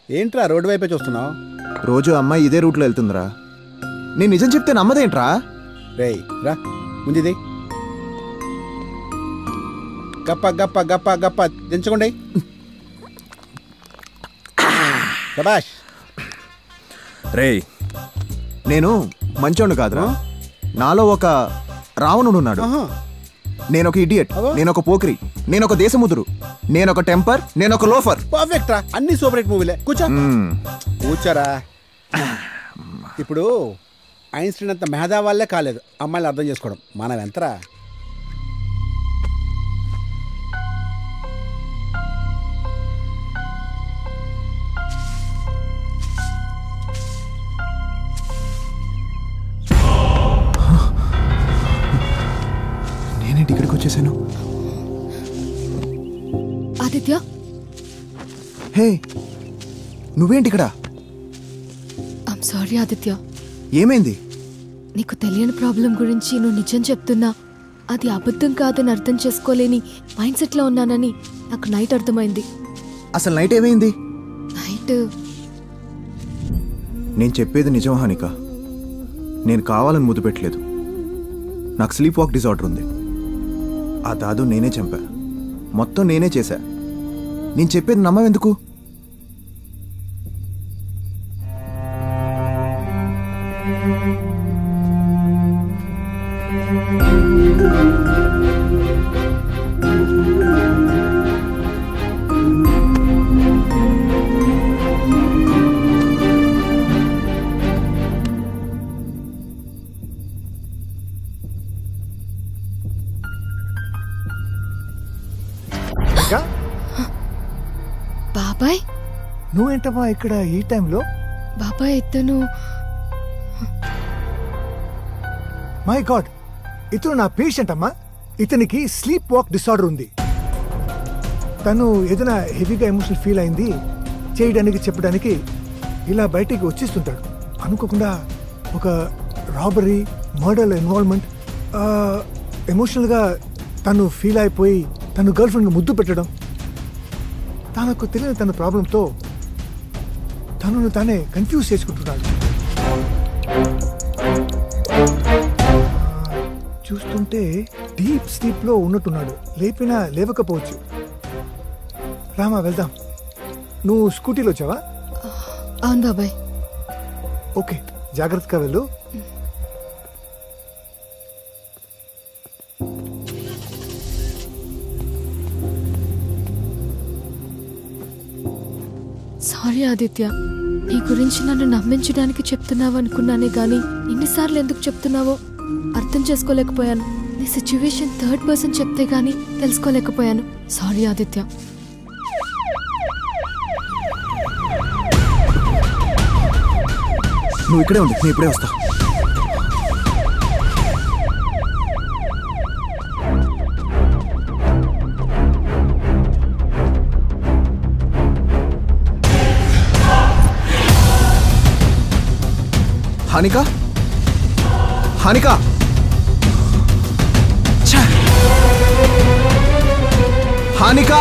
ఏంట్రా రోడ్డు వైపే చూస్తున్నావు? రోజు అమ్మాయి ఇదే రూట్లో వెళ్తుందిరా. నేను నిజం చెప్తే నమ్మదేంట్రా? రేయ్ రా ముందుది. గప్ప గప్ప గప్ప గప్ప దించకండి. శభాష్. రేయ్ నేను మంచోడు కాదురా. నాలో ఒక రావణుడు ఉన్నాడు. నేనొక ఇడియట్, నేనొక పోకిరి, నేనొక దేశముదురు, నేనొక టెంపర్, నేనొక లోఫర్. పర్ఫెక్ట్ రా, అన్ని సూపర్ హిట్ మూవీలే. కూర్చో కూర్చోరా. ఇప్పుడు ఐన్స్టీన్ అంత మెహదా వాళ్ళే కాలేదు అమ్మాయిలు అర్థం చేసుకోవడం. మనం ఎంతరా? నేనేంటి ఇక్కడికి వచ్చేసాను? ఆదిత్య, హే నువ్వేంటి ఇక్కడ? I'm sorry Aditya. ఏమైంది? నీకు తెలియని ప్రాబ్లం గురించి నువ్వు నిజం చెప్తున్నా అది అబద్ధం కాదని అర్థం చేసుకోలేని మైండ్ సెట్లో ఉన్నానని నాకు నైట్ అర్థమైంది. అసలు నైట్ ఏమైంది? నైట్ నేను చెప్పేది నిజం హానిక. నేను కావాలని ముద్దు పెట్టలేదు. నాకు స్లీప్ వాక్ డిజార్డర్ ఉంది. ఆ దాదు నేనే చంపా. మొత్తం నేనే చేశా. నేను చెప్పేది నమ్మవెందుకు? బాబాయ్, నువ్వేంటమ్మా ఇక్కడ ఈ టైంలో? బాబాయ్ ఇతను మై గాడ్, ఇతను నా పేషెంట్ అమ్మా. ఇతనికి స్లీప్ వాక్ డిసార్డర్ ఉంది. తను ఏదైనా హెవీగా ఎమోషనల్ ఫీల్ అయింది చేయడానికి చెప్పడానికి ఇలా బయటికి వచ్చేస్తుంటాడు. అనుకోకుండా ఒక రాబరీ, మర్డర్ ఇన్వాల్వ్మెంట్, ఎమోషనల్గా తను ఫీల్ అయిపోయి తను గర్ల్ ఫ్రెండ్గా ముద్దు పెట్టడం, తనకు తెలియని తన ప్రాబ్లంతో తనను తానే కన్ఫ్యూజ్ చేసుకుంటున్నాడు. చూస్తుంటే డీప్ స్లీప్లో ఉన్నట్టున్నాడు. లేపినా లేవకపోవచ్చు. రామా వెళ్దాం. నువ్వు స్కూటీలో వచ్చావా? అవును బాబాయ్. ఓకే, జాగ్రత్తగా వెళ్ళు. సారీ ఆదిత్య, నీ గురించి నన్ను నమ్మించడానికి చెప్తున్నావు అనుకున్నానే గానీ ఎన్నిసార్లు ఎందుకు చెప్తున్నావో అర్థం చేసుకోలేకపోయాను. నీ సిచ్యువేషన్ థర్డ్ పర్సన్ చెప్తే గానీ తెలుసుకోలేకపోయాను. సారీ ఆదిత్య. నువ్వు ఇక్కడే ఉంది, నేను ఇప్పుడే వస్తా. హానిక, హానిక, హానిక.